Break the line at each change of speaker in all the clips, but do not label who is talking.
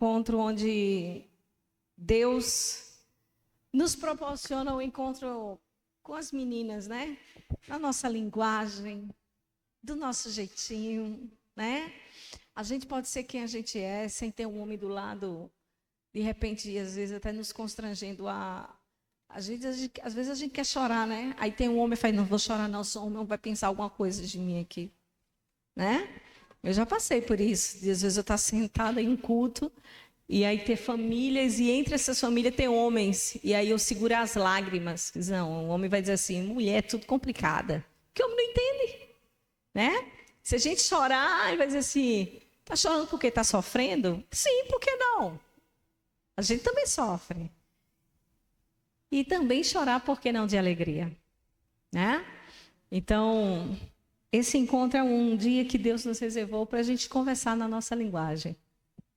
encontro onde Deus nos proporciona um encontro com as meninas, né? Na nossa linguagem, do nosso jeitinho, né? A gente pode ser quem a gente é, sem ter um homem do lado, de repente, às vezes até nos constrangendo às vezes a gente quer chorar, né? Aí tem um homem e fala, não vou chorar não, sou homem, vai pensar alguma coisa de mim aqui, né? Eu já passei por isso, de às vezes eu estar sentada em um culto, e aí ter famílias, e entre essas famílias tem homens, e aí eu segurar as lágrimas. Não, o homem vai dizer assim, mulher é tudo complicada, porque o homem não entende, né? Se a gente chorar, ele vai dizer assim, tá chorando porque está sofrendo? Sim, por que não? A gente também sofre. E também chorar, por que não, de alegria, né? Então, esse encontro é um dia que Deus nos reservou para a gente conversar na nossa linguagem.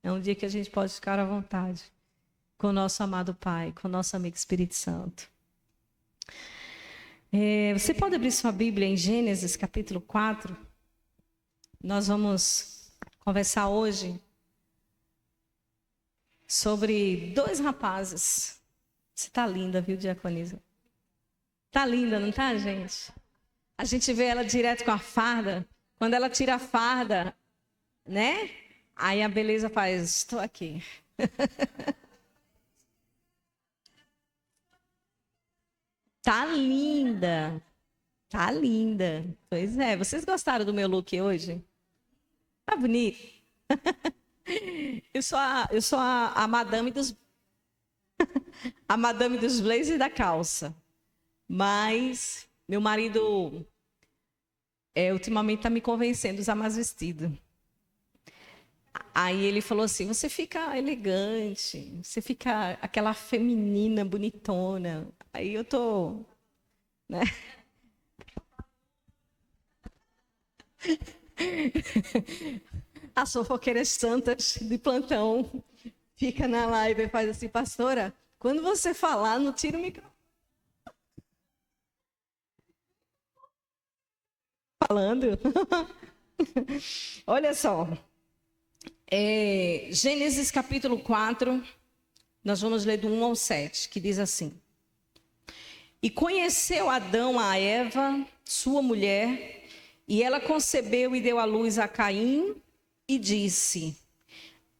É um dia que a gente pode ficar à vontade com o nosso amado Pai, com o nosso amigo Espírito Santo. Você pode abrir sua Bíblia em Gênesis, capítulo 4. Nós vamos conversar hoje sobre dois rapazes. Você está linda, viu, Diaconisa? Está linda, não está, gente? A gente vê ela direto com a farda. Quando ela tira a farda, né? Aí a beleza faz, estou aqui. Tá linda. Tá linda. Pois é. Vocês gostaram do meu look hoje? Tá bonito. Eu sou a madame dos a madame dos blazers e da calça. Mas meu marido ultimamente está me convencendo a usar mais vestido. Aí ele falou assim, você fica elegante, você fica aquela feminina, bonitona. Aí eu tô, né? As fofoqueiras santas de plantão fica na live e faz assim, pastora, quando você falar, não tira o microfone. Falando. Olha só. Gênesis capítulo 4, nós vamos ler do 1 ao 7, que diz assim. E conheceu Adão a Eva, sua mulher, e ela concebeu e deu à luz a Caim, e disse,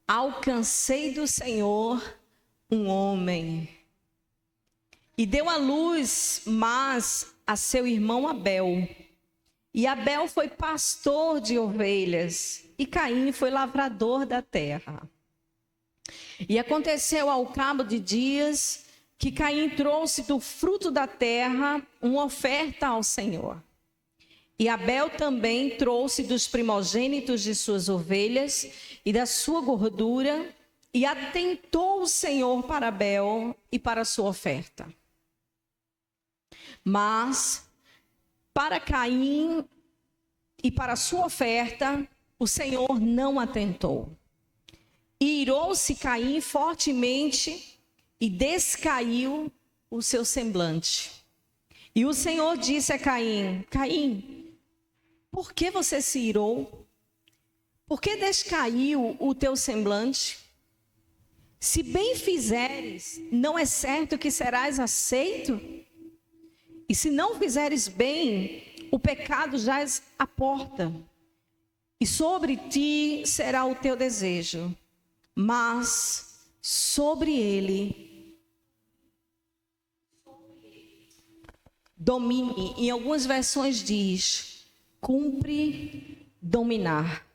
alcancei do Senhor um homem. E deu à luz, mas a seu irmão Abel. E Abel foi pastor de ovelhas, e Caim foi lavrador da terra. E aconteceu ao cabo de dias que Caim trouxe do fruto da terra uma oferta ao Senhor. E Abel também trouxe dos primogênitos de suas ovelhas e da sua gordura, e atentou o Senhor para Abel e para a sua oferta. Mas para Caim e para a sua oferta, o Senhor não atentou. E irou-se Caim fortemente e descaiu o seu semblante. E o Senhor disse a Caim, Caim, por que você se irou? Por que descaiu o teu semblante? Se bem fizeres, não é certo que serás aceito? E se não fizeres bem, o pecado jaz à porta, e sobre ti será o teu desejo, mas sobre ele domine. Em algumas versões diz, cumpre dominar.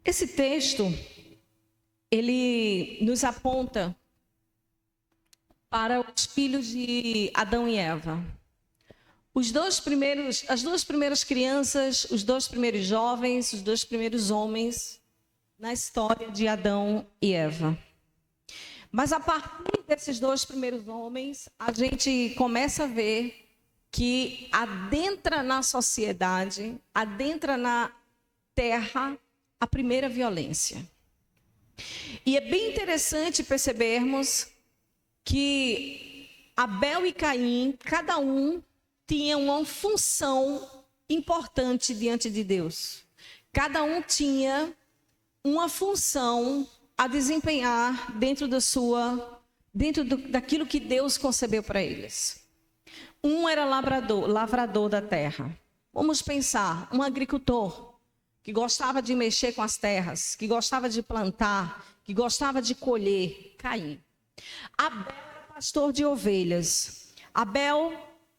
Esse texto, ele nos aponta para os filhos de Adão e Eva. As duas primeiras crianças, os dois primeiros jovens, os dois primeiros homens na história de Adão e Eva. Mas a partir desses dois primeiros homens, a gente começa a ver que adentra na sociedade, adentra na terra, a primeira violência. E é bem interessante percebermos que Abel e Caim, cada um tinha uma função importante diante de Deus. Cada um tinha uma função a desempenhar dentro daquilo que Deus concebeu para eles. Um era lavrador da terra. Vamos pensar, um agricultor que gostava de mexer com as terras, que gostava de plantar, que gostava de colher, Caim. Abel era pastor de ovelhas. Abel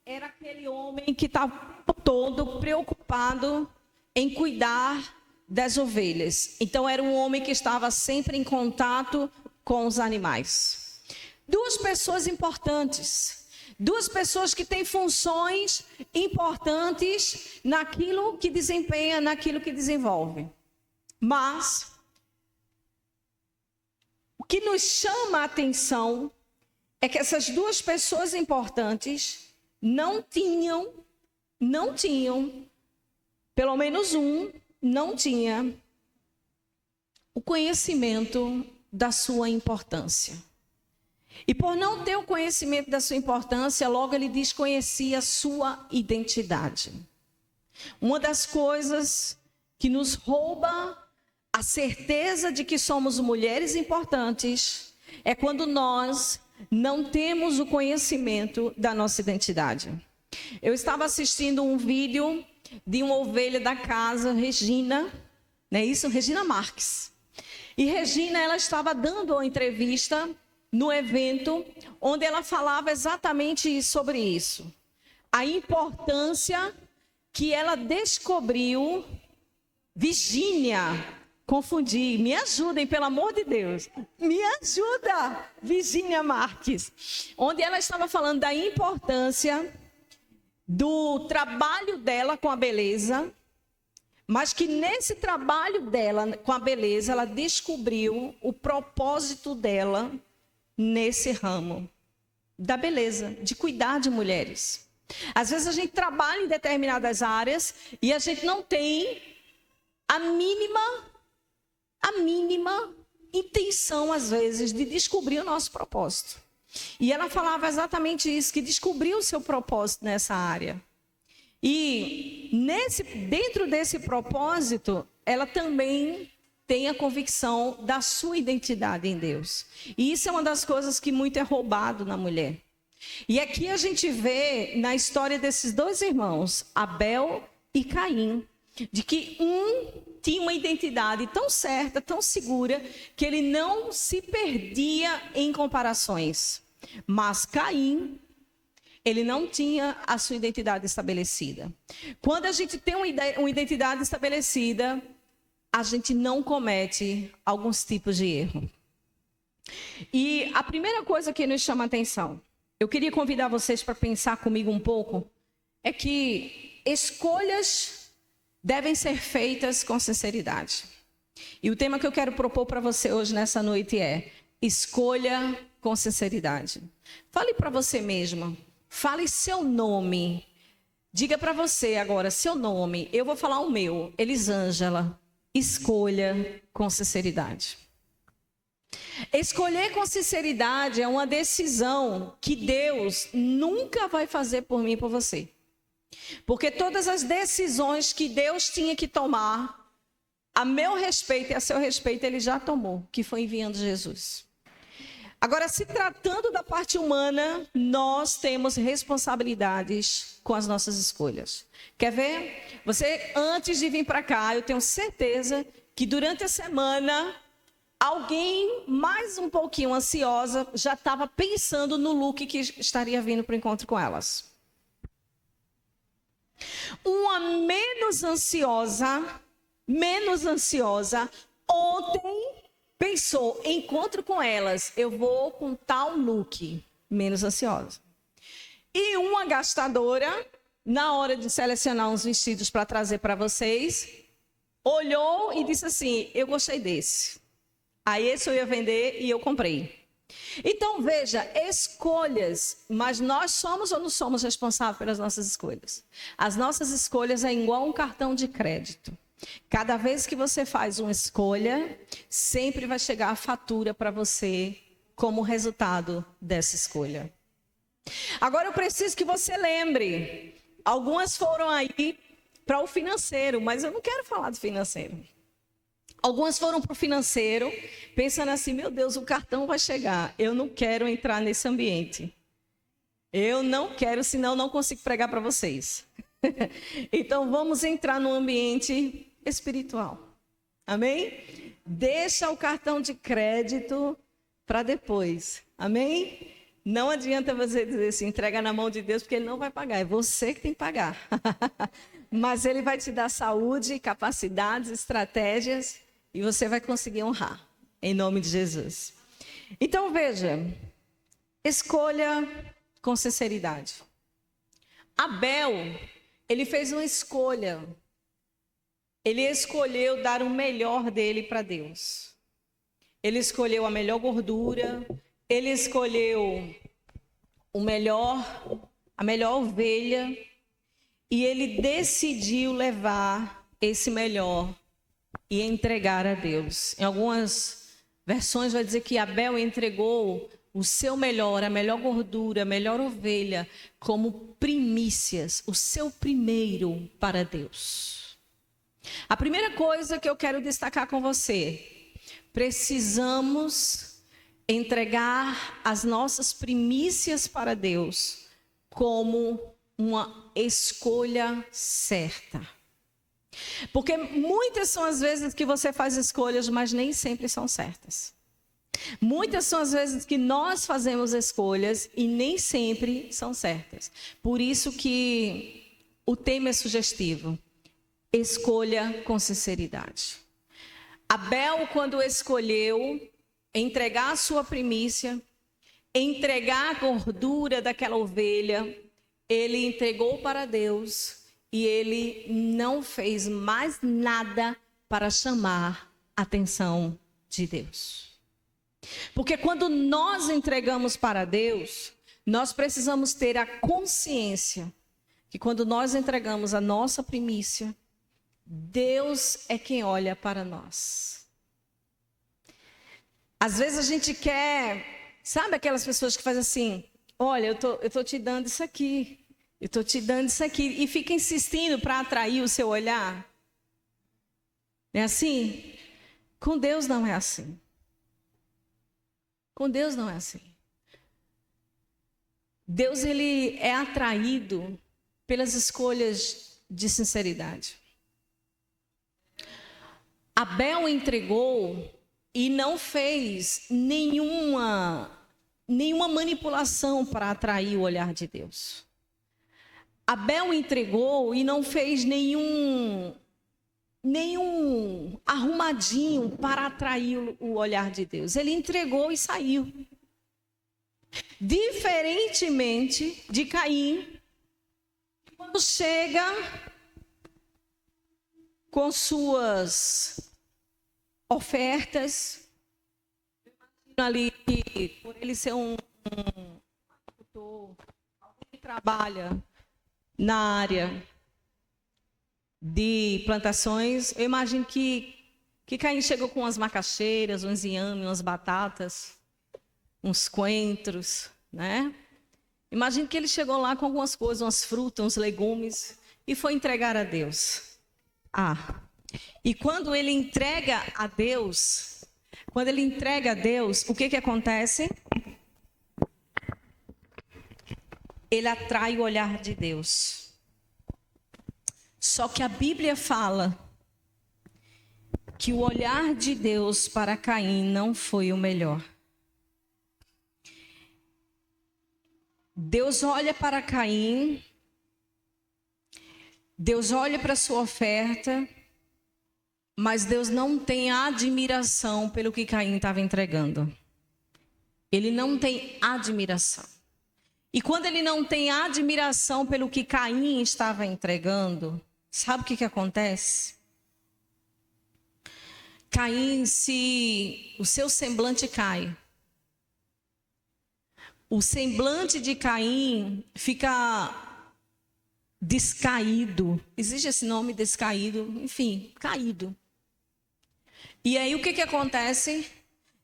era aquele homem que estava o tempo todo preocupado em cuidar das ovelhas. Então era um homem que estava sempre em contato com os animais. Duas pessoas importantes. Duas pessoas que têm funções importantes naquilo que desempenha, naquilo que desenvolve. Mas o que nos chama a atenção é que essas duas pessoas importantes não tinham, pelo menos um, não tinha o conhecimento da sua importância. E por não ter o conhecimento da sua importância, logo ele desconhecia a sua identidade. Uma das coisas que nos rouba a certeza de que somos mulheres importantes é quando nós não temos o conhecimento da nossa identidade. Eu estava assistindo um vídeo de uma ovelha da casa, Regina, não é isso? Regina Marques. E Regina, ela estava dando uma entrevista no evento, onde ela falava exatamente sobre isso. A importância que ela descobriu. Virgínia, confundi, me ajudem, pelo amor de Deus. Me ajuda, Virgínia Marques. Onde ela estava falando da importância do trabalho dela com a beleza, mas que nesse trabalho dela com a beleza, ela descobriu o propósito dela nesse ramo da beleza, de cuidar de mulheres. Às vezes a gente trabalha em determinadas áreas e a gente não tem a mínima intenção, às vezes, de descobrir o nosso propósito. E ela falava exatamente isso, que descobriu o seu propósito nessa área. E dentro desse propósito, ela também tem a convicção da sua identidade em Deus. E isso é uma das coisas que muito é roubado na mulher. E aqui a gente vê na história desses dois irmãos, Abel e Caim, de que um tinha uma identidade tão certa, tão segura, que ele não se perdia em comparações. Mas Caim, ele não tinha a sua identidade estabelecida. Quando a gente tem uma identidade estabelecida, a gente não comete alguns tipos de erro. E a primeira coisa que nos chama a atenção, eu queria convidar vocês para pensar comigo um pouco, é que escolhas devem ser feitas com sinceridade. E o tema que eu quero propor para você hoje nessa noite é: escolha com sinceridade. Fale para você mesma, fale seu nome. Diga para você agora seu nome. Eu vou falar o meu, Elisângela. Escolha com sinceridade. Escolher com sinceridade é uma decisão que Deus nunca vai fazer por mim e por você. Porque todas as decisões que Deus tinha que tomar, a meu respeito e a seu respeito, Ele já tomou, que foi enviando Jesus. Agora, se tratando da parte humana, nós temos responsabilidades com as nossas escolhas. Quer ver? Você, antes de vir para cá, eu tenho certeza que durante a semana, alguém mais um pouquinho ansiosa já estava pensando no look que estaria vindo para o encontro com elas. Uma menos ansiosa, ontem pensou, encontro com elas, eu vou com tal look, menos ansiosa. E uma gastadora, na hora de selecionar uns vestidos para trazer para vocês, olhou e disse assim, eu gostei desse. Aí esse eu ia vender e eu comprei. Então veja, escolhas, mas nós somos ou não somos responsáveis pelas nossas escolhas? As nossas escolhas é igual um cartão de crédito. Cada vez que você faz uma escolha, sempre vai chegar a fatura para você como resultado dessa escolha. Agora eu preciso que você lembre, algumas foram aí para o financeiro, mas eu não quero falar do financeiro. Algumas foram para o financeiro, pensando assim, meu Deus, o cartão vai chegar. Eu não quero entrar nesse ambiente. Eu não quero, senão não consigo pregar para vocês. Então, vamos entrar no ambiente espiritual. Amém? Deixa o cartão de crédito para depois. Amém? Não adianta você dizer assim, entrega na mão de Deus, porque Ele não vai pagar. É você que tem que pagar. Mas Ele vai te dar saúde, capacidades, estratégias, e você vai conseguir honrar. Em nome de Jesus. Então, veja. Escolha com sinceridade. Abel, ele fez uma escolha. Ele escolheu dar o melhor dele para Deus. Ele escolheu a melhor gordura, ele escolheu a melhor ovelha, e ele decidiu levar esse melhor e entregar a Deus. Em algumas versões vai dizer que Abel entregou o seu melhor, a melhor gordura, a melhor ovelha, como primícias, o seu primeiro para Deus. A primeira coisa que eu quero destacar com você, precisamos entregar as nossas primícias para Deus como uma escolha certa. Porque muitas são as vezes que você faz escolhas, mas nem sempre são certas. Muitas são as vezes que nós fazemos escolhas e nem sempre são certas. Por isso que o tema é sugestivo. Escolha com sinceridade. Abel, quando escolheu entregar a sua primícia, entregar a gordura daquela ovelha, ele entregou para Deus e ele não fez mais nada para chamar a atenção de Deus. Porque quando nós entregamos para Deus, nós precisamos ter a consciência que quando nós entregamos a nossa primícia, Deus é quem olha para nós. Às vezes a gente quer, sabe aquelas pessoas que fazem assim, olha, eu tô te dando isso aqui, eu tô te dando isso aqui, e fica insistindo para atrair o seu olhar. É assim? Com Deus não é assim. Com Deus não é assim. Deus, ele é atraído pelas escolhas de sinceridade. Abel entregou e não fez nenhuma manipulação para atrair o olhar de Deus. Abel entregou e não fez nenhum arrumadinho para atrair o olhar de Deus. Ele entregou e saiu. Diferentemente de Caim, quando chega com suas ofertas, ali, por ele ser um agricultor, que trabalha na área de plantações, eu imagino que Caim chegou com umas macaxeiras, uns inhames, umas batatas, uns coentros, né? Imagino que ele chegou lá com algumas coisas, umas frutas, uns legumes, e foi entregar a Deus. E quando ele entrega a Deus, o que acontece? Ele atrai o olhar de Deus. Só que a Bíblia fala que o olhar de Deus para Caim não foi o melhor. Deus olha para Caim, Deus olha para a sua oferta, mas Deus não tem admiração pelo que Caim estava entregando. Ele não tem admiração. E quando ele não tem admiração pelo que Caim estava entregando, sabe o que acontece? Caim, o seu semblante cai. O semblante de Caim fica descaído. Existe esse nome, descaído? Enfim, caído. E aí o que acontece?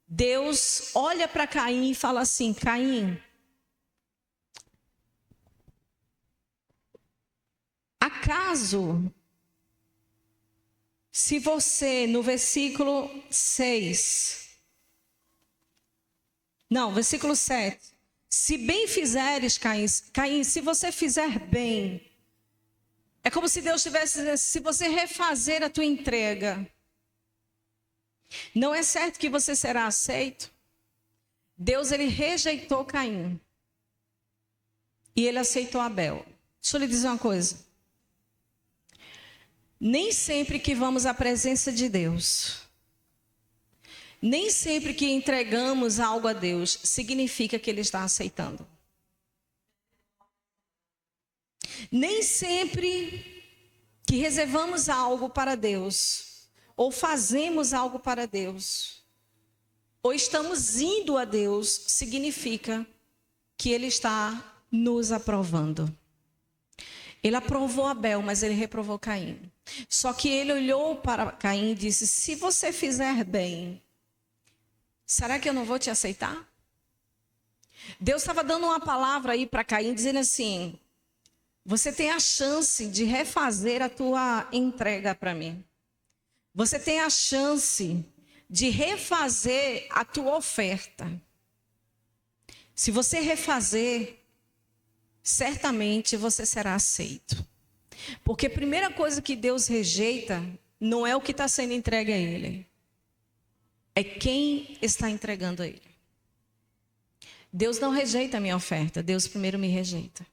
Deus olha para Caim e fala assim: Caim, acaso Se você, no versículo 6, não, versículo 7, se bem fizeres, Caim, se você fizer bem, é como se Deus estivesse dizendo, se você refazer a tua entrega, não é certo que você será aceito? Deus, ele rejeitou Caim. E ele aceitou Abel. Deixa eu lhe dizer uma coisa. Nem sempre que vamos à presença de Deus, nem sempre que entregamos algo a Deus, significa que ele está aceitando. Nem sempre que reservamos algo para Deus, ou fazemos algo para Deus, ou estamos indo a Deus, significa que ele está nos aprovando. Ele aprovou Abel, mas ele reprovou Caim. Só que ele olhou para Caim e disse, se você fizer bem, será que eu não vou te aceitar? Deus estava dando uma palavra aí para Caim, dizendo assim, você tem a chance de refazer a tua entrega para mim. Você tem a chance de refazer a tua oferta. Se você refazer, certamente você será aceito. Porque a primeira coisa que Deus rejeita não é o que está sendo entregue a Ele. É quem está entregando a Ele. Deus não rejeita a minha oferta. Deus primeiro me rejeita.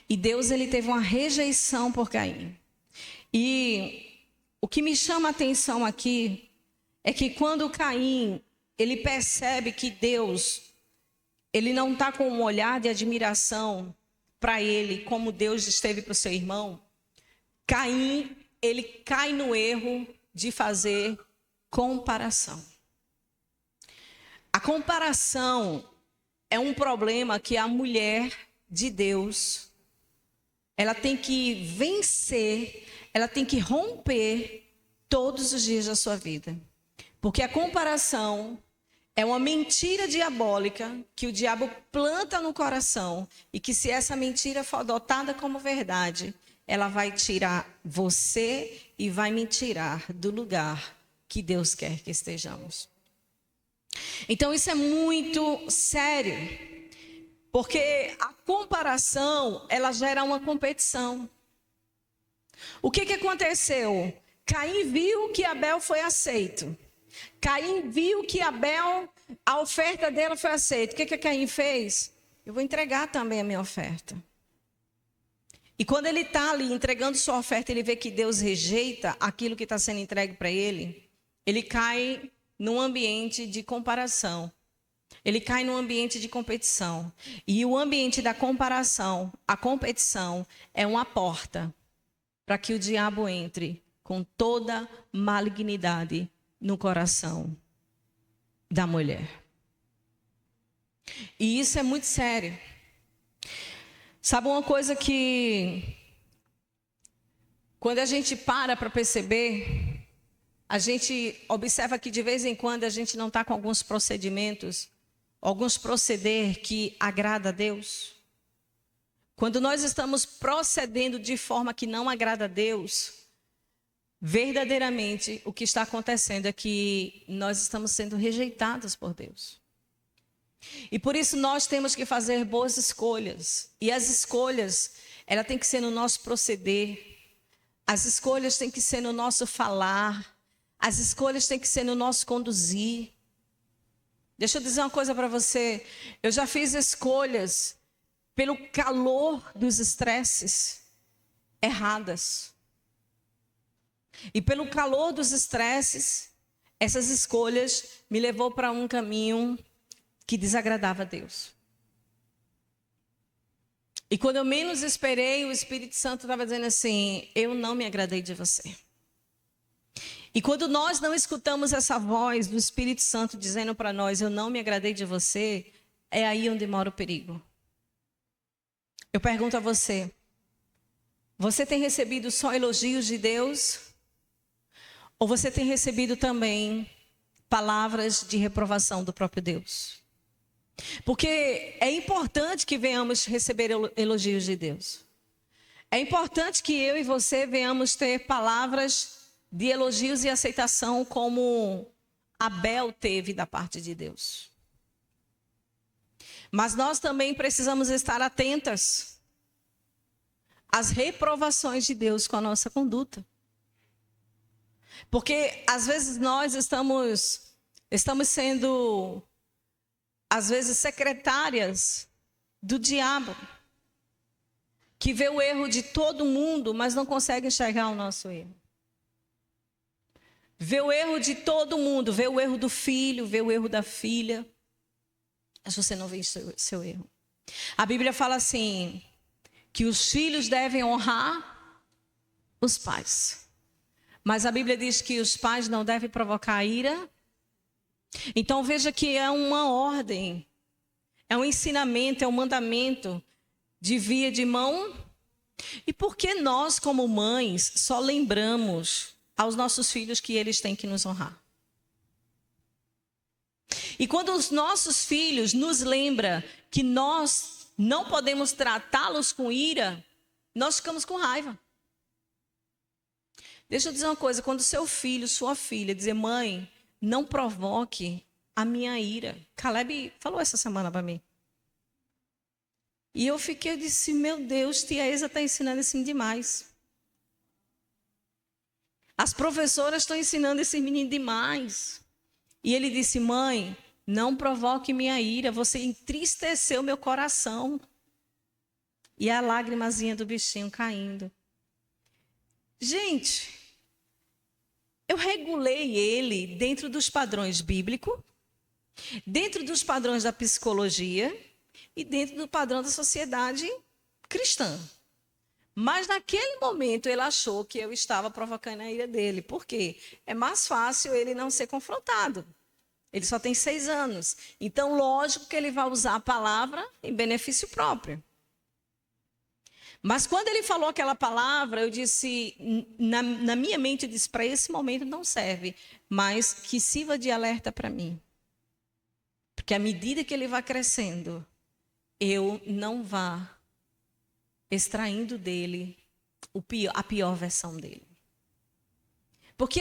E Deus, ele teve uma rejeição por Caim. E o que me chama a atenção aqui é que quando Caim, ele percebe que Deus, ele não está com um olhar de admiração para ele, como Deus esteve para o seu irmão, Caim, ele cai no erro de fazer comparação. A comparação é um problema que a mulher de Deus, ela tem que vencer, ela tem que romper todos os dias da sua vida. Porque a comparação é uma mentira diabólica que o diabo planta no coração e que, se essa mentira for adotada como verdade, ela vai tirar você e vai me tirar do lugar que Deus quer que estejamos. Então isso é muito sério, porque a comparação, ela gera uma competição. O que aconteceu? Caim viu que Abel foi aceito. Caim viu que Abel, a oferta dela foi aceita. O que Caim fez? Eu vou entregar também a minha oferta. E quando ele está ali entregando sua oferta, ele vê que Deus rejeita aquilo que está sendo entregue para ele. Ele cai num ambiente de comparação. Ele cai num ambiente de competição. E o ambiente da comparação, a competição, é uma porta para que o diabo entre com toda malignidade no coração da mulher. E isso é muito sério. Sabe uma coisa que, quando a gente para perceber, a gente observa que de vez em quando a gente não está com alguns procedimentos, alguns proceder que agrada a Deus. Quando nós estamos procedendo de forma que não agrada a Deus, verdadeiramente, o que está acontecendo é que nós estamos sendo rejeitados por Deus. E por isso nós temos que fazer boas escolhas. E as escolhas, ela tem que ser no nosso proceder. As escolhas têm que ser no nosso falar. As escolhas têm que ser no nosso conduzir. Deixa eu dizer uma coisa para você. Eu já fiz escolhas pelo calor dos estresses erradas. E pelo calor dos estresses, essas escolhas me levou para um caminho que desagradava a Deus. E quando eu menos esperei, o Espírito Santo estava dizendo assim, eu não me agradei de você. E quando nós não escutamos essa voz do Espírito Santo dizendo para nós, eu não me agradei de você, é aí onde mora o perigo. Eu pergunto a você, você tem recebido só elogios de Deus? Ou você tem recebido também palavras de reprovação do próprio Deus? Porque é importante que venhamos receber elogios de Deus. É importante que eu e você venhamos ter palavras de elogios e aceitação como Abel teve da parte de Deus. Mas nós também precisamos estar atentas às reprovações de Deus com a nossa conduta. Porque às vezes nós estamos sendo, às vezes, secretárias do diabo, que vê o erro de todo mundo, mas não consegue enxergar o nosso erro. Vê o erro de todo mundo, vê o erro do filho, vê o erro da filha, mas você não vê o seu erro. A Bíblia fala assim, que os filhos devem honrar os pais. Mas a Bíblia diz que os pais não devem provocar ira. Então veja que é uma ordem, é um ensinamento, é um mandamento de via de mão. E por que nós, como mães, só lembramos aos nossos filhos que eles têm que nos honrar? E quando os nossos filhos nos lembram que nós não podemos tratá-los com ira, nós ficamos com raiva. Deixa eu dizer uma coisa, quando seu filho, sua filha dizer, mãe, não provoque a minha ira. Caleb falou essa semana para mim. E eu disse, meu Deus, tia Isa está ensinando assim demais. As professoras estão ensinando esse menino demais. E ele disse, mãe, não provoque minha ira, você entristeceu meu coração. E a lágrimazinha do bichinho caindo. Gente, eu regulei ele dentro dos padrões bíblicos, dentro dos padrões da psicologia e dentro do padrão da sociedade cristã. Mas naquele momento ele achou que eu estava provocando a ira dele. Por quê? É mais fácil ele não ser confrontado. Ele só tem 6 anos. Então, lógico que ele vai usar a palavra em benefício próprio. Mas quando ele falou aquela palavra, eu disse, na minha mente, eu disse, para esse momento não serve, mas que sirva de alerta para mim. Porque à medida que ele vai crescendo, eu não vá extraindo dele a pior versão dele. Porque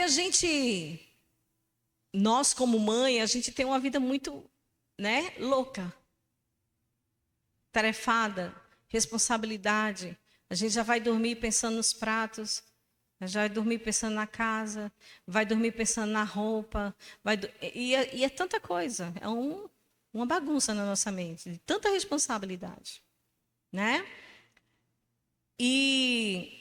nós como mãe, a gente tem uma vida muito, louca, tarefada, responsabilidade. A gente já vai dormir pensando nos pratos, já vai dormir pensando na casa, vai dormir pensando na roupa, e é tanta coisa, é uma bagunça na nossa mente, de tanta responsabilidade, né? E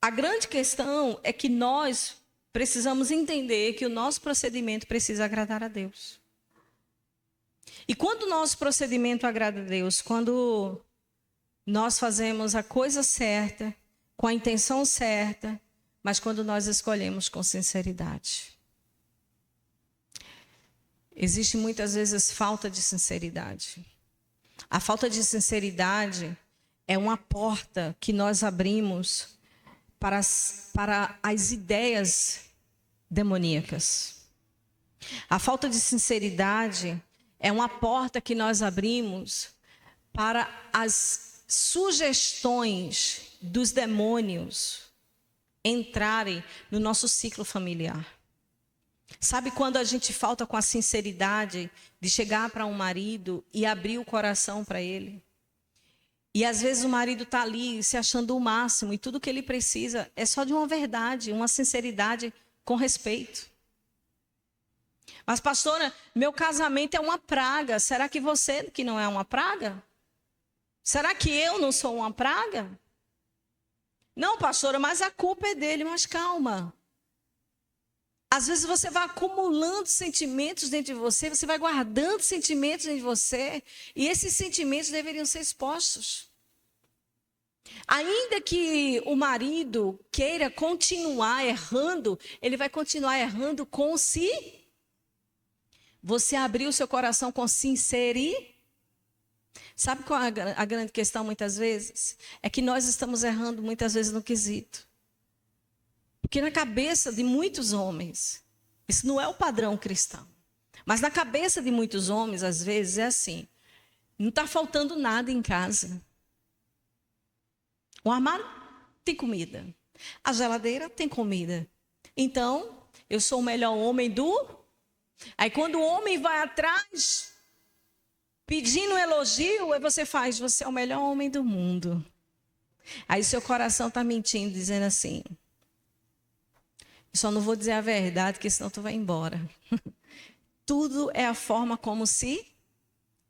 a grande questão é que nós precisamos entender que o nosso procedimento precisa agradar a Deus. E quando o nosso procedimento agrada a Deus, quando nós fazemos a coisa certa, com a intenção certa, mas quando nós escolhemos com sinceridade. Existe muitas vezes falta de sinceridade. A falta de sinceridade é uma porta que nós abrimos para as ideias demoníacas. A falta de sinceridade é uma porta que nós abrimos para as sugestões dos demônios entrarem no nosso ciclo familiar. Sabe quando a gente falta com a sinceridade de chegar para um marido e abrir o coração para ele? E às vezes o marido está ali se achando o máximo e tudo que ele precisa é só de uma verdade, uma sinceridade com respeito. Mas pastora, meu casamento é uma praga. Será que você que não é uma praga? Será que eu não sou uma praga? Não, pastora, mas a culpa é dele. Mas calma. Às vezes você vai acumulando sentimentos dentro de você, você vai guardando sentimentos dentro de você, e esses sentimentos deveriam ser expostos. Ainda que o marido queira continuar errando, ele vai continuar errando com si. Você abriu seu coração com sinceridade. Sabe qual é a grande questão muitas vezes? É que nós estamos errando muitas vezes no quesito. Porque na cabeça de muitos homens, isso não é o padrão cristão, mas na cabeça de muitos homens, às vezes, é assim, não está faltando nada em casa. O armário tem comida, a geladeira tem comida, Então, eu sou o melhor homem do... Aí quando o homem vai atrás, pedindo um elogio, aí você faz, você é o melhor homem do mundo. Aí seu coração está mentindo, dizendo assim, só não vou dizer a verdade, porque senão tu vai embora. Tudo é a forma como se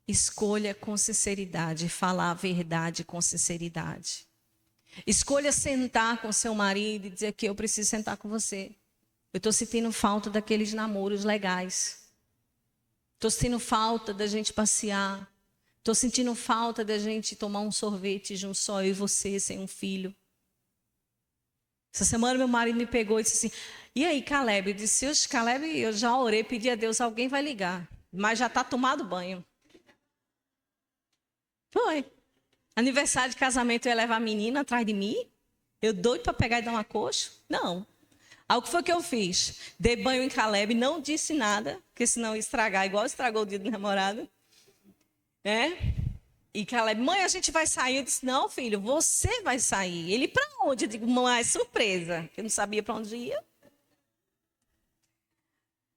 escolha com sinceridade, falar a verdade com sinceridade. Escolha sentar com seu marido e dizer que eu preciso sentar com você. Eu estou sentindo falta daqueles namoros legais. Estou sentindo falta da gente passear. Estou sentindo falta da gente tomar um sorvete junto, só eu e você, sem um filho. Essa semana meu marido me pegou e disse assim, e aí, Caleb? Eu disse, oxe, Caleb, eu já orei, pedi a Deus, alguém vai ligar. Mas já está tomado banho. Foi. Aniversário de casamento, eu ia levar a menina atrás de mim? Eu doido para pegar e dar uma coxa? Não. Aí o que foi que eu fiz? Dei banho em Caleb, não disse nada, porque senão ia estragar, igual estragou o dia do namorado. E Caleb, mãe, a gente vai sair. Eu disse, não, filho, você vai sair. Ele, para onde? Eu digo, mãe, é surpresa. Eu não sabia para onde ia.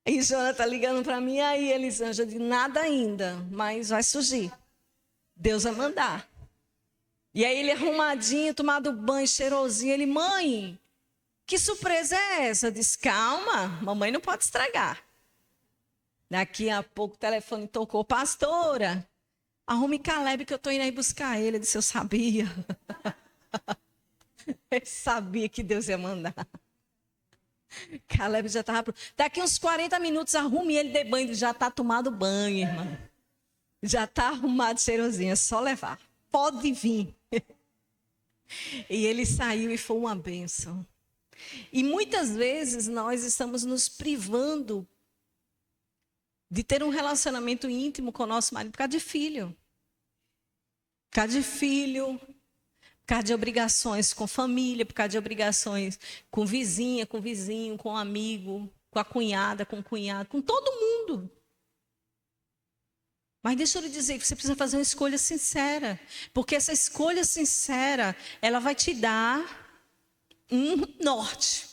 E Jonathan tá ligando para mim, aí Elisângela, eu digo, nada ainda, mas vai surgir. Deus vai mandar. E aí ele arrumadinho, tomado banho, cheirosinho. Ele, mãe, que surpresa é essa? Eu disse, calma, mamãe não pode estragar. Daqui a pouco o telefone tocou, pastora, arrume Caleb que eu estou indo aí buscar ele. Eu disse, eu sabia. Eu sabia que Deus ia mandar. Caleb já estava... Daqui uns 40 minutos, arrume ele de banho. Já está tomado banho, irmão. Já está arrumado, cheirosinho. É só levar. Pode vir. E ele saiu e foi uma bênção. E muitas vezes nós estamos nos privando de ter um relacionamento íntimo com o nosso marido por causa de filho. Por causa de filho, por causa de obrigações com família, por causa de obrigações com vizinha, com vizinho, com amigo, com a cunhada, com o cunhado, com todo mundo. Mas deixa eu lhe dizer que você precisa fazer uma escolha sincera. Porque essa escolha sincera, ela vai te dar um norte.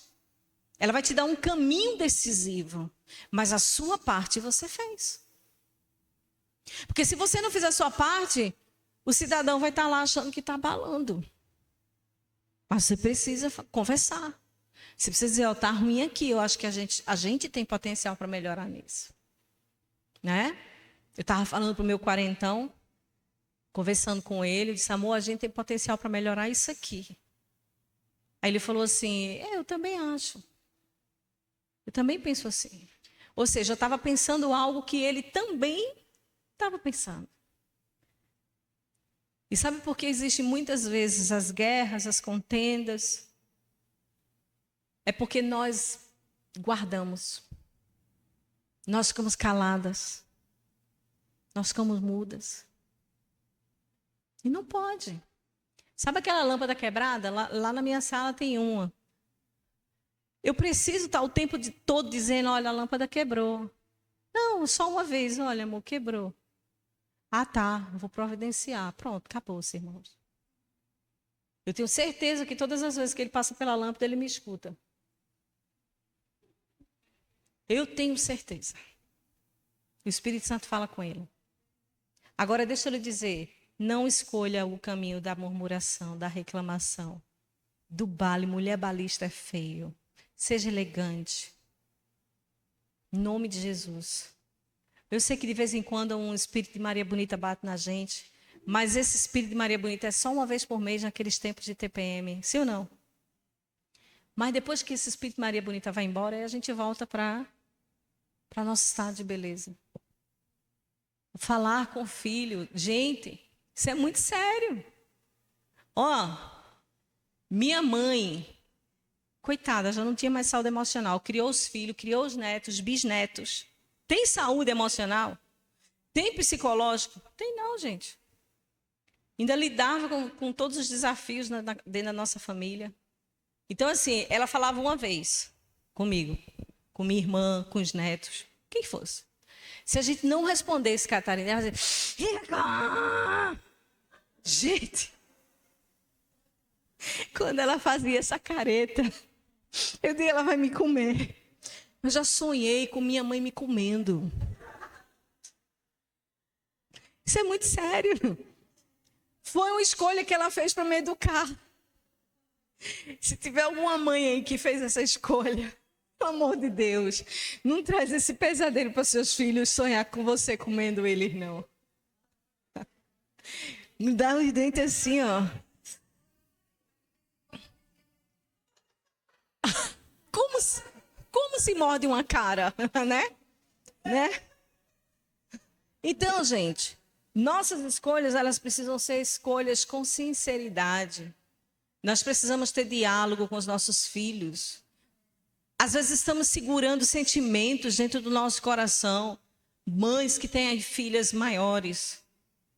Ela vai te dar um caminho decisivo. Mas a sua parte você fez. Porque se você não fizer a sua parte, o cidadão vai estar lá achando que está abalando. Mas você precisa conversar. Você precisa dizer, está ruim aqui. Eu acho que a gente tem potencial para melhorar nisso. Né? Eu estava falando para o meu quarentão, conversando com ele, eu disse, amor, a gente tem potencial para melhorar isso aqui. Aí ele falou assim, eu também acho. Eu também penso assim. Ou seja, eu estava pensando algo que ele também estava pensando. E sabe por que existem muitas vezes as guerras, as contendas? É porque nós guardamos. Nós ficamos caladas. Nós ficamos mudas. E não pode. Sabe aquela lâmpada quebrada? Lá na minha sala tem uma. Eu preciso estar o tempo todo dizendo, olha, a lâmpada quebrou. Não, só uma vez, olha, amor, quebrou. Ah, tá, vou providenciar. Pronto, acabou-se, irmãos. Eu tenho certeza que todas as vezes que ele passa pela lâmpada, ele me escuta. Eu tenho certeza. O Espírito Santo fala com ele. Agora, deixa eu lhe dizer, não escolha o caminho da murmuração, da reclamação, do bale. Mulher balista é feio. Seja elegante. Em nome de Jesus. Eu sei que de vez em quando um espírito de Maria Bonita bate na gente, mas esse espírito de Maria Bonita é só uma vez por mês naqueles tempos de TPM. Sim ou não? Mas depois que esse espírito de Maria Bonita vai embora, aí a gente volta para nosso estado de beleza. Falar com o filho. Gente, isso é muito sério. Minha mãe, coitada, já não tinha mais saúde emocional. Criou os filhos, criou os netos, bisnetos. Tem saúde emocional? Tem psicológico? Tem não, gente. Ainda lidava com todos os desafios dentro da nossa família. Então, assim, ela falava uma vez comigo, com minha irmã, com os netos, quem fosse. Se a gente não respondesse, Catarina, ela dizia... Gente, quando ela fazia essa careta, Eu disse, ela vai me comer. Eu já sonhei com minha mãe me comendo. Isso é muito sério. Foi uma escolha que ela fez para me educar. Se tiver alguma mãe aí que fez essa escolha, pelo amor de Deus, não traz esse pesadelo para seus filhos sonhar com você comendo eles, não. Me dá os dentes assim, ó. Como se morde uma cara, né? Então, gente, nossas escolhas, elas precisam ser escolhas com sinceridade. Nós precisamos ter diálogo com os nossos filhos. Às vezes estamos segurando sentimentos dentro do nosso coração. Mães que têm filhas maiores,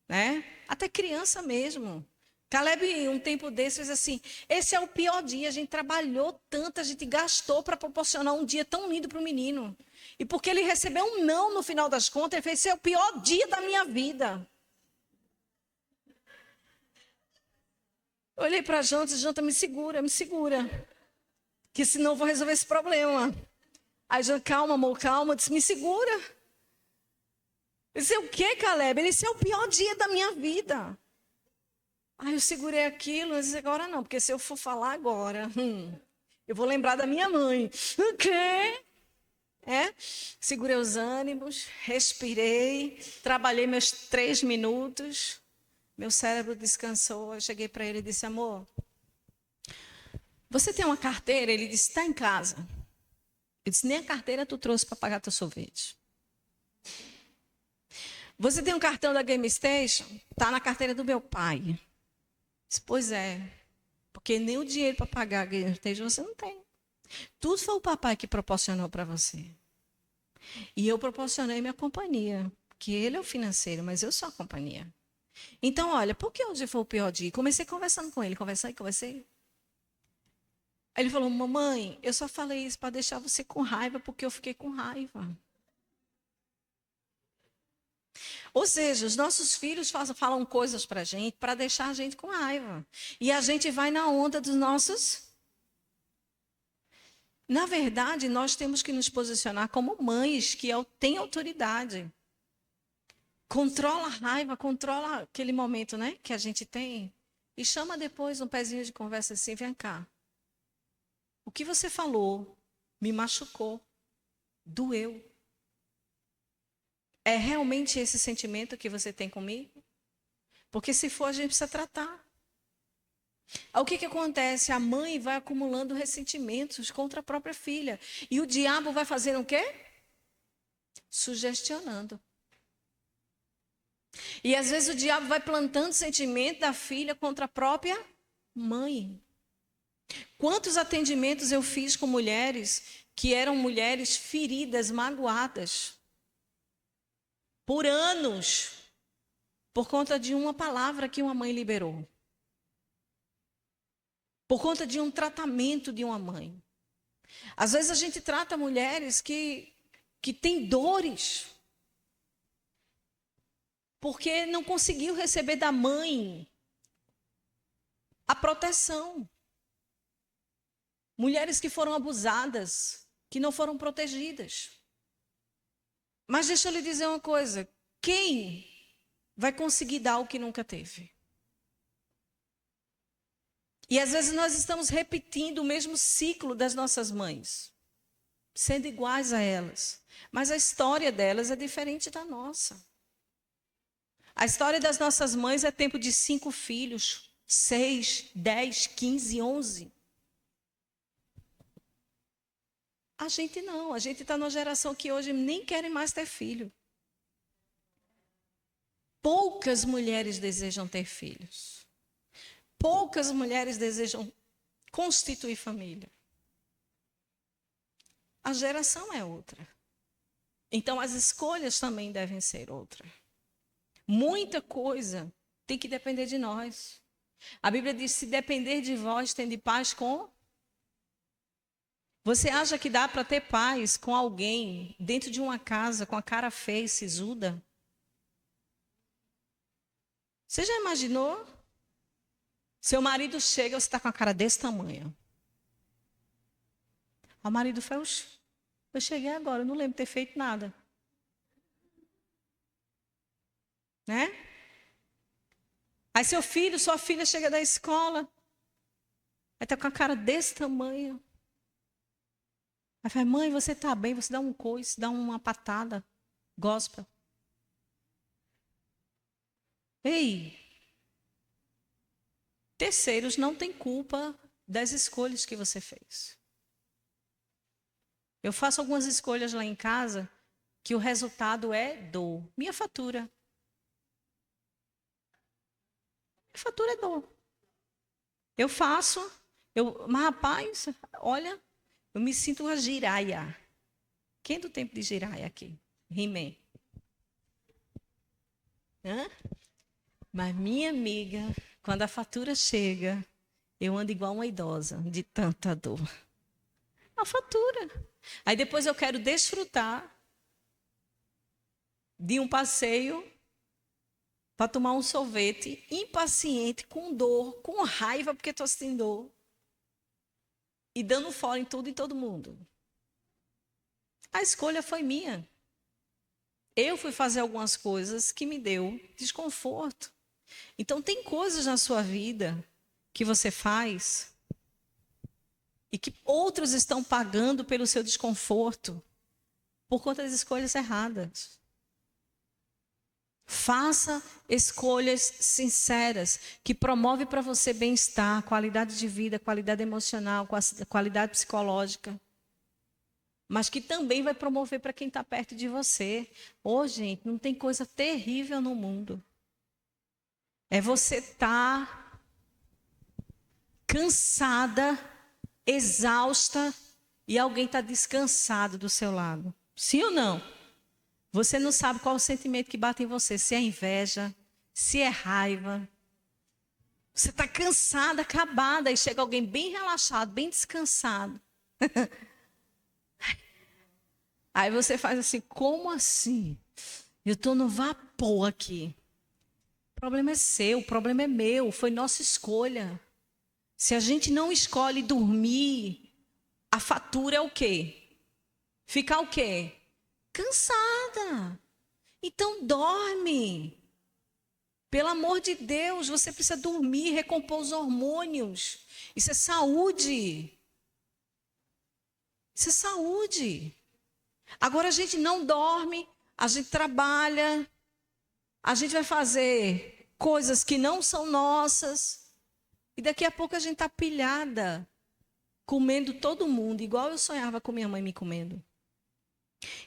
né? Até criança mesmo. Caleb, um tempo desse, fez assim, esse é o pior dia, a gente trabalhou tanto, a gente gastou para proporcionar um dia tão lindo para o menino. E porque ele recebeu um não no final das contas, ele fez, esse é o pior dia da minha vida. Eu olhei para a Janta e disse, Janta, me segura, que senão eu vou resolver esse problema. Aí Janta, calma, amor, calma, disse, me segura. Eu disse, o que, Caleb? Ele disse, é o pior dia da minha vida. Aí eu segurei aquilo, eu disse, agora não, porque se eu for falar agora, eu vou lembrar da minha mãe. O quê? Segurei os ânimos, respirei, trabalhei meus 3 minutos, meu cérebro descansou. Eu cheguei para ele e disse, amor, você tem uma carteira? Ele disse, está em casa. Eu disse, nem a carteira tu trouxe para pagar teu sorvete. Você tem um cartão da Game Station? Está na carteira do meu pai. Eu disse, pois é, porque nem o dinheiro para pagar a Game Station você não tem. Tudo foi o papai que proporcionou para você. E eu proporcionei minha companhia, que ele é o financeiro, mas eu sou a companhia. Então, olha, por que hoje foi o pior dia? Comecei conversando com ele, conversei. Aí ele falou, mamãe, eu só falei isso para deixar você com raiva, porque eu fiquei com raiva. Ou seja, os nossos filhos falam coisas para a gente, para deixar a gente com raiva. E a gente vai na onda dos nossos... Na verdade, nós temos que nos posicionar como mães que têm autoridade. Controla a raiva, controla aquele momento, né, que a gente tem. E chama depois um pezinho de conversa assim, vem cá. O que você falou me machucou, doeu. É realmente esse sentimento que você tem comigo? Porque se for, a gente precisa tratar. O que acontece? A mãe vai acumulando ressentimentos contra a própria filha. E o diabo vai fazendo o quê? Sugestionando. E às vezes o diabo vai plantando sentimento da filha contra a própria mãe. Quantos atendimentos eu fiz com mulheres que eram mulheres feridas, magoadas, por anos, por conta de uma palavra que uma mãe liberou. Por conta de um tratamento de uma mãe. Às vezes a gente trata mulheres que têm dores, porque não conseguiu receber da mãe a proteção. Mulheres que foram abusadas, que não foram protegidas. Mas deixa eu lhe dizer uma coisa, quem vai conseguir dar o que nunca teve? E às vezes nós estamos repetindo o mesmo ciclo das nossas mães, sendo iguais a elas. Mas a história delas é diferente da nossa. A história das nossas mães é tempo de 5 filhos, 6, 10, 15, 11. A gente não, a gente está numa geração que hoje nem querem mais ter filho. Poucas mulheres desejam ter filhos. Poucas mulheres desejam constituir família. A geração é outra. Então, as escolhas também devem ser outra. Muita coisa tem que depender de nós. A Bíblia diz, se depender de vós, tende paz com... Você acha que dá para ter paz com alguém dentro de uma casa com a cara feia e sisuda? Você já imaginou? Seu marido chega, você está com a cara desse tamanho. Aí o marido fez, eu cheguei agora, eu não lembro de ter feito nada. Né? Aí seu filho, sua filha chega da escola, aí tá com a cara desse tamanho. Aí fala, mãe, você tá bem? Você dá um coice, dá uma patada, gospel. Ei, terceiros não têm culpa das escolhas que você fez. Eu faço algumas escolhas lá em casa que o resultado é dor. Minha fatura. Minha fatura é dor. Eu faço, mas rapaz, olha, eu me sinto uma giraia. Quem é do tempo de giraia aqui? He-Man. Hã? Mas minha amiga, quando a fatura chega, eu ando igual uma idosa, de tanta dor. A fatura. Aí depois eu quero desfrutar de um passeio para tomar um sorvete, impaciente, com dor, com raiva, porque estou sentindo dor. E dando fora em tudo e todo mundo. A escolha foi minha. Eu fui fazer algumas coisas que me deu desconforto. Então, tem coisas na sua vida que você faz e que outros estão pagando pelo seu desconforto por conta das escolhas erradas. Faça escolhas sinceras que promovem para você bem-estar, qualidade de vida, qualidade emocional, qualidade psicológica. Mas que também vai promover para quem está perto de você. Hoje, gente, não tem coisa terrível no mundo. É você estar cansada, exausta, e alguém está descansado do seu lado. Sim ou não? Você não sabe qual o sentimento que bate em você. Se é inveja, se é raiva. Você está cansada, acabada, e chega alguém bem relaxado, bem descansado. Aí você faz assim, como assim? Eu estou no vapor aqui. O problema é seu, o problema é meu, foi nossa escolha. Se a gente não escolhe dormir, a fatura é o quê? Ficar o quê? Cansada. Então dorme. Pelo amor de Deus, você precisa dormir, recompor os hormônios. Isso é saúde. Isso é saúde. Agora a gente não dorme, a gente trabalha, a gente vai fazer coisas que não são nossas. E daqui a pouco a gente está pilhada, comendo todo mundo, igual eu sonhava com minha mãe me comendo.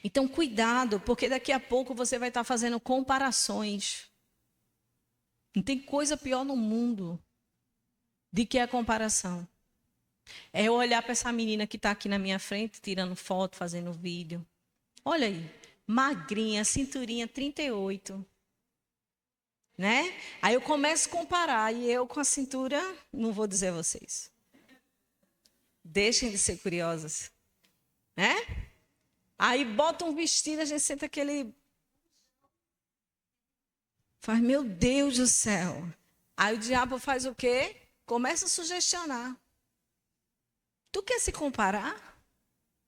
Então, cuidado, porque daqui a pouco você vai estar fazendo comparações. Não tem coisa pior no mundo do que a comparação. É eu olhar para essa menina que está aqui na minha frente, tirando foto, fazendo vídeo. Olha aí, magrinha, cinturinha 38. Né? Aí eu começo a comparar, e eu com a cintura, não vou dizer a vocês. Deixem de ser curiosas. Né? Aí bota um vestido, a gente senta aquele... Faz, meu Deus do céu. Aí o diabo faz o quê? Começa a sugestionar. Tu quer se comparar?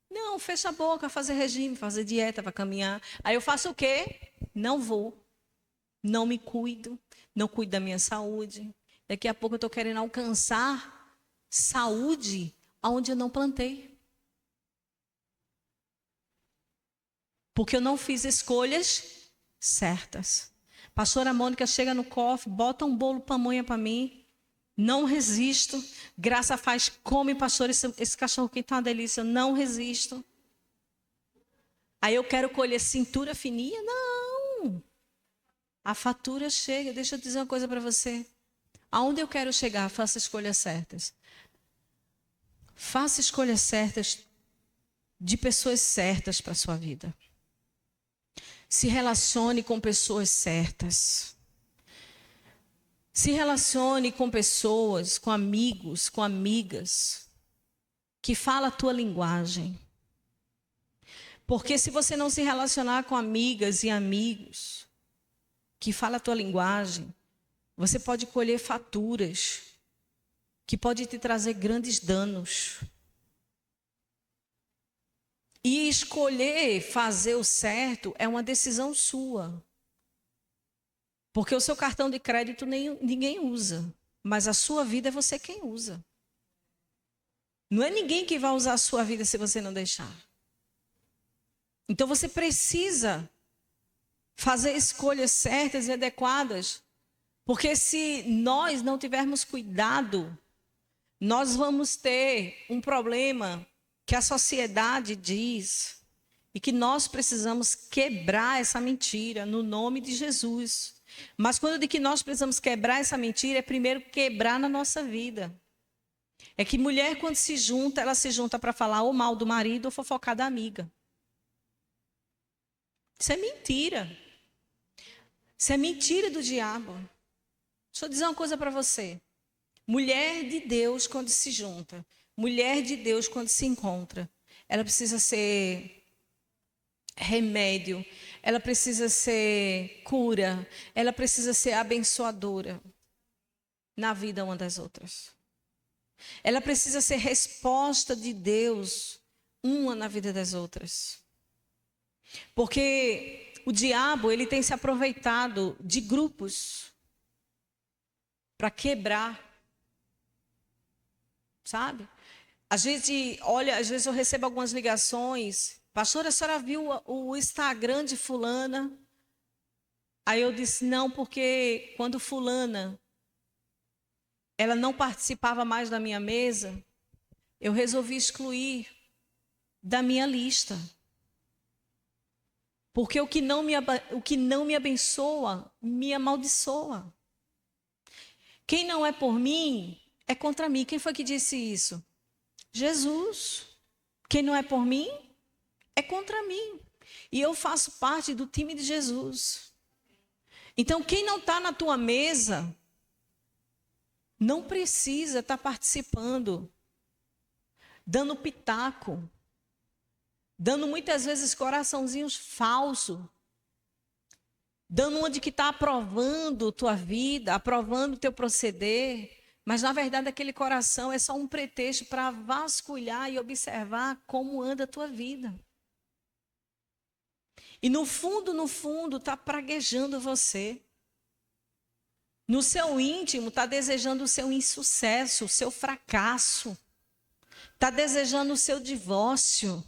Não, fecha a boca, fazer regime, fazer dieta para caminhar. Aí eu faço o quê? Não vou. Não me cuido, não cuido da minha saúde. Daqui a pouco eu estou querendo alcançar saúde onde eu não plantei. Porque eu não fiz escolhas certas. Pastora Mônica chega no cofre, bota um bolo pamonha para mim. Não resisto. Graça faz, come, pastor, esse cachorro que está uma delícia. Eu não resisto. Aí eu quero colher cintura fininha? Não. A fatura chega. Deixa eu dizer uma coisa para você. Aonde eu quero chegar, faça escolhas certas. Faça escolhas certas de pessoas certas para a sua vida. Se relacione com pessoas certas. Se relacione com pessoas, com amigos, com amigas, que falam a tua linguagem. Porque se você não se relacionar com amigas e amigos que falam a tua linguagem, você pode colher faturas que podem te trazer grandes danos. E escolher fazer o certo é uma decisão sua. Porque o seu cartão de crédito ninguém usa. Mas a sua vida é você quem usa. Não é ninguém que vai usar a sua vida se você não deixar. Então você precisa fazer escolhas certas e adequadas. Porque se nós não tivermos cuidado, nós vamos ter um problema que a sociedade diz e que nós precisamos quebrar essa mentira no nome de Jesus. Mas quando eu digo que nós precisamos quebrar essa mentira, é primeiro quebrar na nossa vida. É que mulher, quando se junta, ela se junta para falar ou mal do marido ou fofocar da amiga. Isso é mentira. Isso é mentira do diabo. Deixa eu dizer uma coisa para você. Mulher de Deus, quando se junta, mulher de Deus, quando se encontra, ela precisa ser remédio, ela precisa ser cura, ela precisa ser abençoadora na vida uma das outras. Ela precisa ser resposta de Deus uma na vida das outras. Porque o diabo, ele tem se aproveitado de grupos para quebrar, sabe? A gente olha, às vezes eu recebo algumas ligações. Pastora, a senhora viu o Instagram de fulana? Aí eu disse, não, porque quando fulana, ela não participava mais da minha mesa, eu resolvi excluir da minha lista. Porque o que não me abençoa, me amaldiçoa. Quem não é por mim, é contra mim. Quem foi que disse isso? Jesus. Quem não é por mim, é contra mim. E eu faço parte do time de Jesus. Então, quem não está na tua mesa, não precisa estar participando, dando pitaco, dando muitas vezes coraçãozinhos falsos, dando onde que está aprovando tua vida, aprovando teu proceder, mas na verdade aquele coração é só um pretexto para vasculhar e observar como anda a tua vida. E no fundo, está praguejando você. No seu íntimo, está desejando o seu insucesso, o seu fracasso. Está desejando o seu divórcio.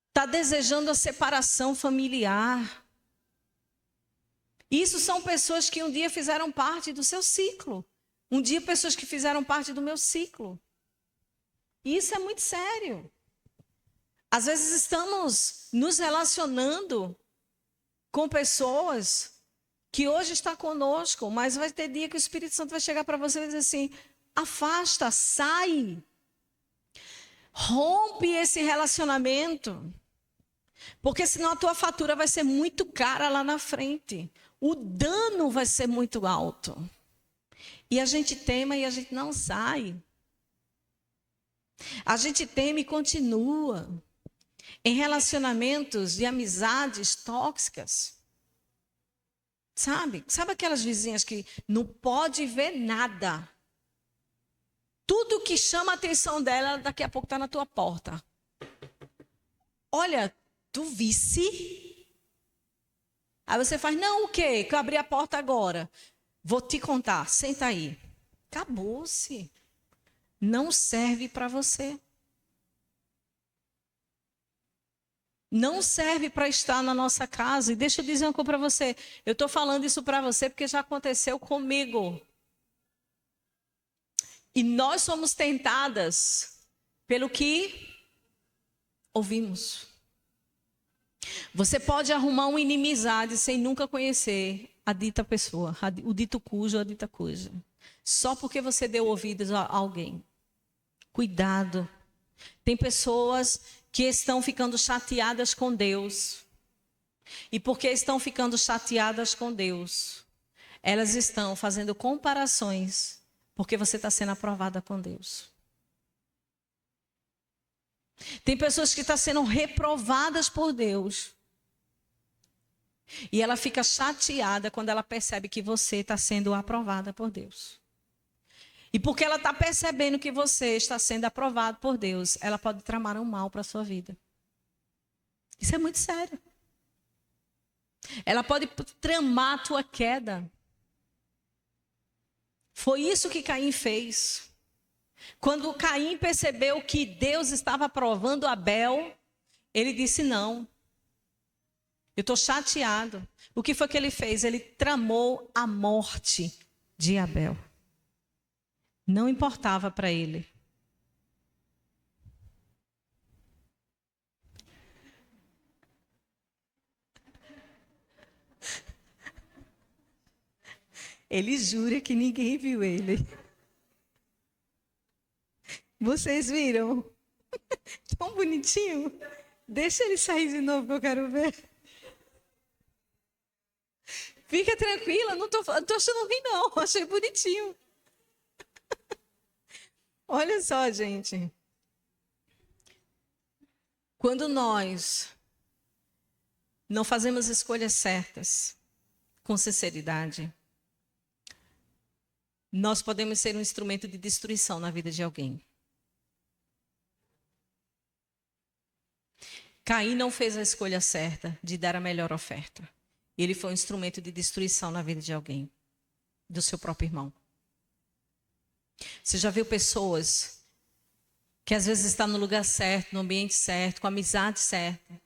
Está desejando a separação familiar. Isso são pessoas que um dia fizeram parte do seu ciclo. Um dia, pessoas que fizeram parte do meu ciclo. E isso é muito sério. Às vezes estamos nos relacionando com pessoas que hoje estão conosco, mas vai ter dia que o Espírito Santo vai chegar para você e vai dizer assim, afasta, sai. Rompe esse relacionamento. Porque senão a tua fatura vai ser muito cara lá na frente. O dano vai ser muito alto. E a gente tema e a gente não sai. A gente teme e continua em relacionamentos de amizades tóxicas. Sabe aquelas vizinhas que não pode ver nada. Tudo que chama a atenção dela, daqui a pouco está na tua porta. Olha, tu visse? Aí você faz, não, o quê? Que eu abri a porta agora. Vou te contar, senta aí. Acabou-se. Não serve para você. Não serve para estar na nossa casa. E deixa eu dizer uma coisa para você. Eu estou falando isso para você porque já aconteceu comigo. E nós somos tentadas pelo que ouvimos. Você pode arrumar uma inimizade sem nunca conhecer a dita pessoa, o dito cujo ou a dita cuja. Só porque você deu ouvidos a alguém. Cuidado. Tem pessoas que estão ficando chateadas com Deus. E porque estão ficando chateadas com Deus, elas estão fazendo comparações porque você está sendo aprovada com Deus. Tem pessoas que estão sendo reprovadas por Deus. E ela fica chateada quando ela percebe que você está sendo aprovada por Deus. E porque ela está percebendo que você está sendo aprovado por Deus, ela pode tramar um mal para a sua vida. Isso é muito sério. Ela pode tramar a tua queda. Foi isso que Caim fez. Quando Caim percebeu que Deus estava aprovando Abel, ele disse não. Eu estou chateado. O que foi que ele fez? Ele tramou a morte de Abel. Não importava para ele. Ele jura que ninguém viu ele. Vocês viram? Tão bonitinho. Deixa ele sair de novo que eu quero ver. Fica tranquila, não tô achando ruim não. Achei bonitinho. Olha só, gente. Quando nós não fazemos escolhas certas, com sinceridade, nós podemos ser um instrumento de destruição na vida de alguém. Caim não fez a escolha certa de dar a melhor oferta. Ele foi um instrumento de destruição na vida de alguém, do seu próprio irmão. Você já viu pessoas que às vezes estão no lugar certo, no ambiente certo, com a amizade certa,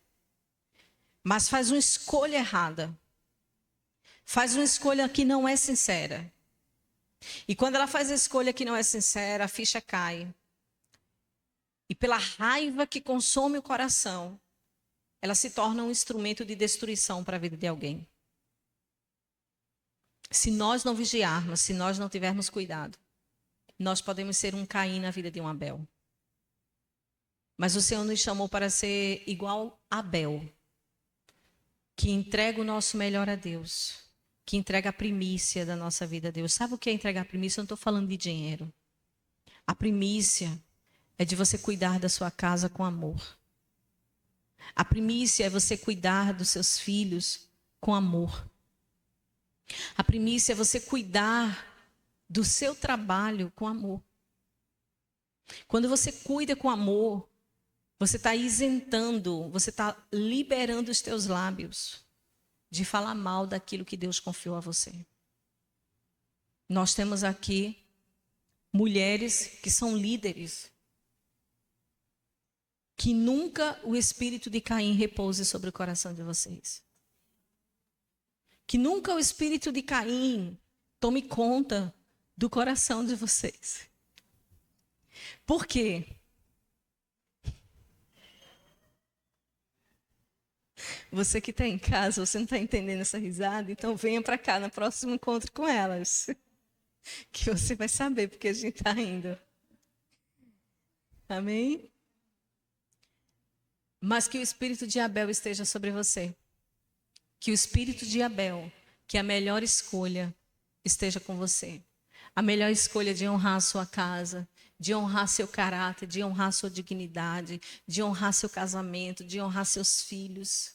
mas faz uma escolha errada. Faz uma escolha que não é sincera. E quando ela faz a escolha que não é sincera, a ficha cai. E pela raiva que consome o coração, ela se torna um instrumento de destruição para a vida de alguém. Se nós não vigiarmos, se nós não tivermos cuidado, nós podemos ser um Caim na vida de um Abel. Mas o Senhor nos chamou para ser igual a Abel, que entrega o nosso melhor a Deus, que entrega a primícia da nossa vida a Deus. Sabe o que é entregar a primícia? Eu não estou falando de dinheiro. A primícia é de você cuidar da sua casa com amor. A primícia é você cuidar dos seus filhos com amor. A primícia é você cuidar do seu trabalho com amor. Quando você cuida com amor, você está isentando, você está liberando os teus lábios de falar mal daquilo que Deus confiou a você. Nós temos aqui mulheres que são líderes, que nunca o espírito de Caim repouse sobre o coração de vocês. Que nunca o espírito de Caim tome conta do coração de vocês. Por quê? Você que está em casa, você não está entendendo essa risada, então venha para cá no próximo encontro com elas. Que você vai saber porque a gente está indo. Amém? Mas que o espírito de Abel esteja sobre você. Que o espírito de Abel, que a melhor escolha esteja com você. A melhor escolha de honrar a sua casa, de honrar seu caráter, de honrar sua dignidade, de honrar seu casamento, de honrar seus filhos,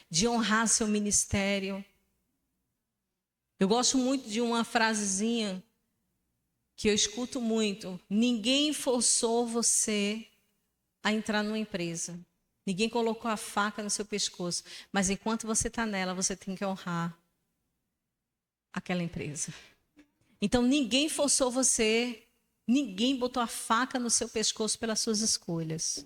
de honrar seu ministério. Eu gosto muito de uma frasezinha que eu escuto muito. Ninguém forçou você a entrar numa empresa. Ninguém colocou a faca no seu pescoço. Mas enquanto você está nela, você tem que honrar aquela empresa. Então ninguém forçou você, ninguém botou a faca no seu pescoço pelas suas escolhas.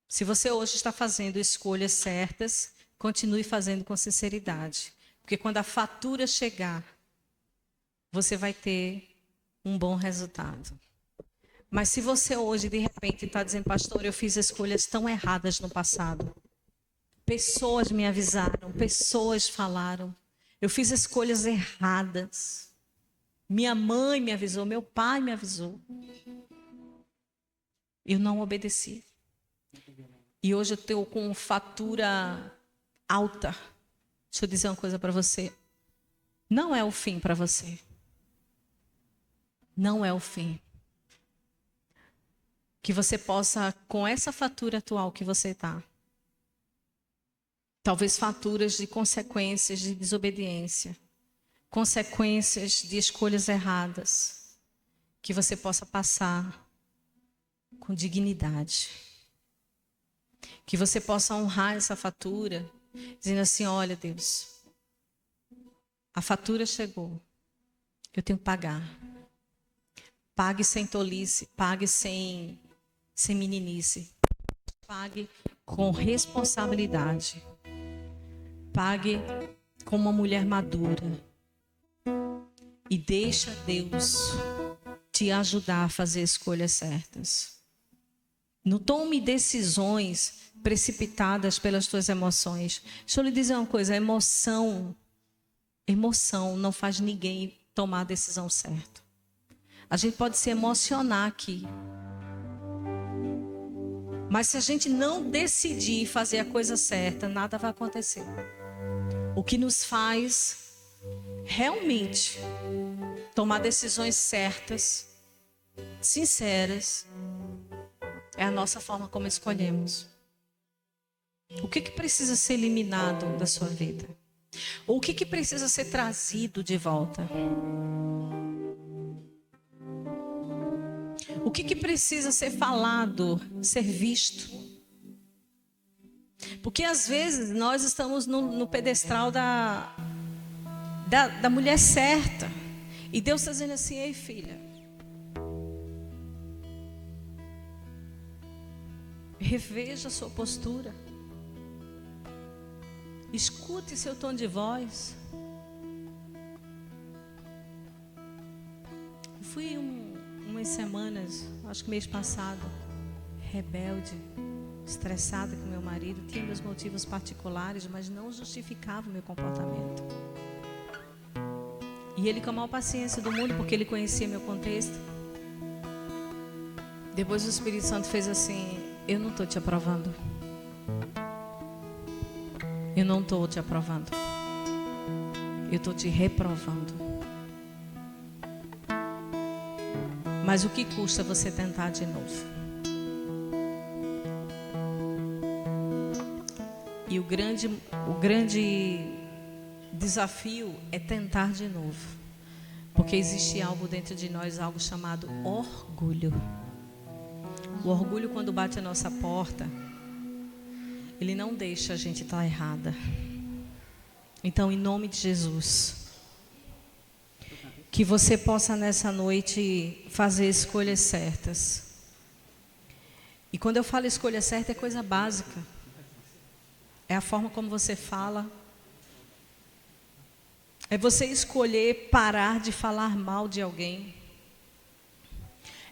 Se você hoje está fazendo escolhas certas, continue fazendo com sinceridade. Porque quando a fatura chegar, você vai ter um bom resultado. Mas se você hoje, de repente, está dizendo, pastor, eu fiz escolhas tão erradas no passado. Pessoas me avisaram, pessoas falaram. Eu fiz escolhas erradas. Minha mãe me avisou, meu pai me avisou. Eu não obedeci. E hoje eu estou com fatura alta. Deixa eu dizer uma coisa para você. Não é o fim para você. Não é o fim. Que você possa, com essa fatura atual que você está, talvez faturas de consequências de desobediência, consequências de escolhas erradas, que você possa passar com dignidade. Que você possa honrar essa fatura, dizendo assim: olha, Deus, a fatura chegou, eu tenho que pagar. Pague sem tolice, pague sem meninice. Pague com responsabilidade. Pague como uma mulher madura. E deixa Deus te ajudar a fazer escolhas certas. Não tome decisões precipitadas pelas tuas emoções. Deixa eu lhe dizer uma coisa: emoção não faz ninguém tomar a decisão certa. A gente pode se emocionar aqui, mas se a gente não decidir fazer a coisa certa, nada vai acontecer. O que nos faz realmente tomar decisões certas, sinceras, é a nossa forma como escolhemos. O que precisa ser eliminado da sua vida? Ou o que precisa ser trazido de volta? O que precisa ser falado, ser visto? Porque às vezes nós estamos no pedestral da mulher certa. E Deus está dizendo assim: ei, filha, reveja a sua postura. Escute seu tom de voz. Eu fui umas semanas, acho que mês passado, rebelde, estressada com meu marido. Tinha meus motivos particulares, mas não justificava o meu comportamento. E ele com a maior paciência do mundo, porque ele conhecia meu contexto. Depois o Espírito Santo fez assim: eu não estou te aprovando. Eu não estou te aprovando. Eu estou te reprovando. Mas o que custa você tentar de novo? E o grande desafio é tentar de novo. Porque existe algo dentro de nós, algo chamado orgulho. O orgulho, quando bate a nossa porta, ele não deixa a gente estar errada. Então, em nome de Jesus, que você possa nessa noite fazer escolhas certas. E quando eu falo escolha certa, é coisa básica. É a forma como você fala. É você escolher parar de falar mal de alguém.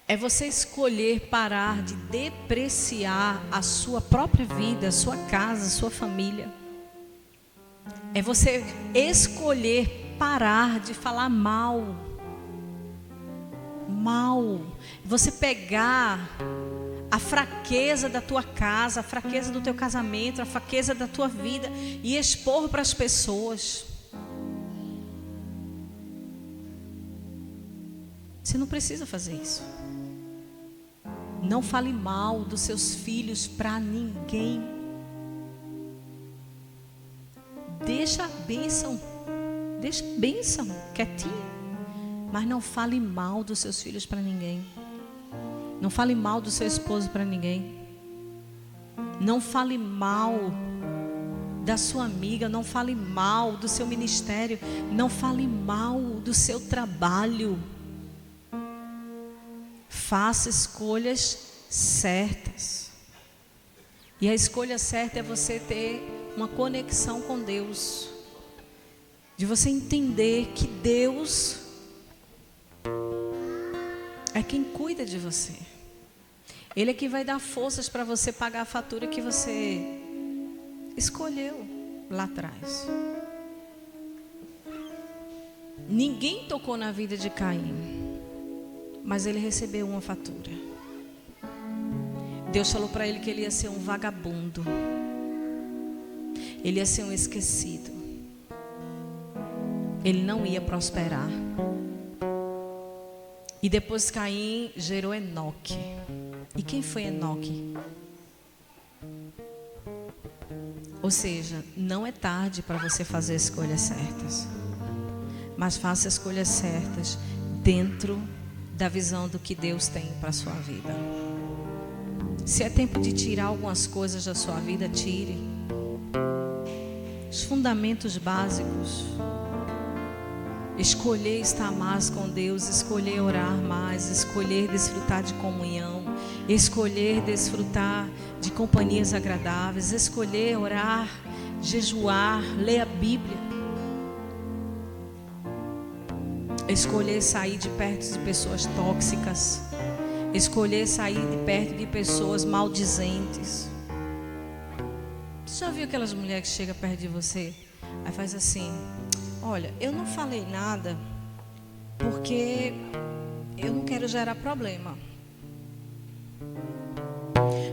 É você escolher parar de depreciar a sua própria vida, a sua casa, a sua família. É você escolher parar de falar mal. Você pegar a fraqueza da tua casa, a fraqueza do teu casamento, a fraqueza da tua vida e expor para as pessoas. Você não precisa fazer isso. Não fale mal dos seus filhos para ninguém. Deixa a bênção quietinha. Mas não fale mal dos seus filhos para ninguém. Não fale mal do seu esposo para ninguém. Não fale mal da sua amiga. Não fale mal do seu ministério. Não fale mal do seu trabalho. Faça escolhas certas. E a escolha certa é você ter uma conexão com Deus. De você entender que Deus é quem cuida de você. Ele é que vai dar forças para você pagar a fatura que você escolheu lá atrás. Ninguém tocou na vida de Caim, mas ele recebeu uma fatura. Deus falou para ele que ele ia ser um vagabundo. Ele ia ser um esquecido. Ele não ia prosperar. E depois Caim gerou Enoque. E quem foi Enoque? Ou seja, não é tarde para você fazer escolhas certas. mas faça escolhas certas dentro da visão do que Deus tem para a sua vida. Se é tempo de tirar algumas coisas da sua vida, tire. Os fundamentos básicos. Escolher estar mais com Deus, escolher orar mais, escolher desfrutar de comunhão, escolher desfrutar de companhias agradáveis, escolher orar, jejuar, ler a Bíblia. Escolher sair de perto de pessoas tóxicas. Escolher sair de perto de pessoas maldizentes. Você já viu aquelas mulheres que chegam perto de você? Aí faz assim: olha, eu não falei nada porque eu não quero gerar problema.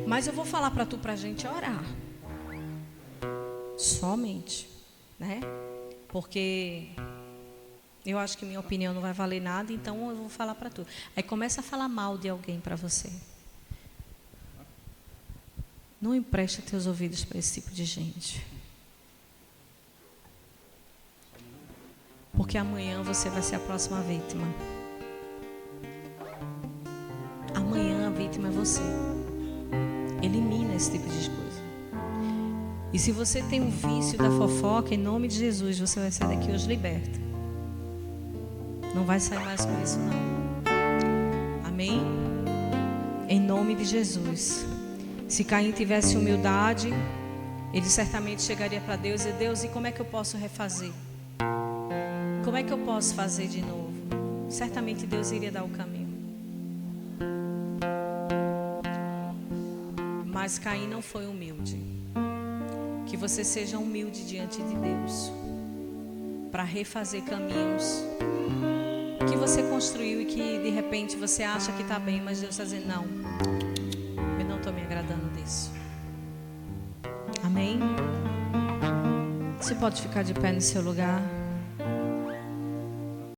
Mas eu vou falar para tu, pra gente orar. Somente, né? Porque eu acho que minha opinião não vai valer nada, então eu vou falar para tu. Aí começa a falar mal de alguém para você. Não empresta teus ouvidos para esse tipo de gente. Porque amanhã você vai ser a próxima vítima. Amanhã a vítima é você. Elimina esse tipo de coisa. E se você tem um vício da fofoca, em nome de Jesus, você vai sair daqui hoje liberta. Não vai sair mais com isso, não. Amém? Em nome de Jesus. Se Caim tivesse humildade, ele certamente chegaria para Deus e dizer: Deus, e como é que eu posso refazer? Como é que eu posso fazer de novo? Certamente Deus iria dar o caminho. Mas Caim não foi humilde. Que você seja humilde diante de Deus, para refazer caminhos que você construiu e que de repente você acha que está bem, mas Deus está dizendo: não, eu não estou me agradando disso. Amém? Você pode ficar de pé no seu lugar.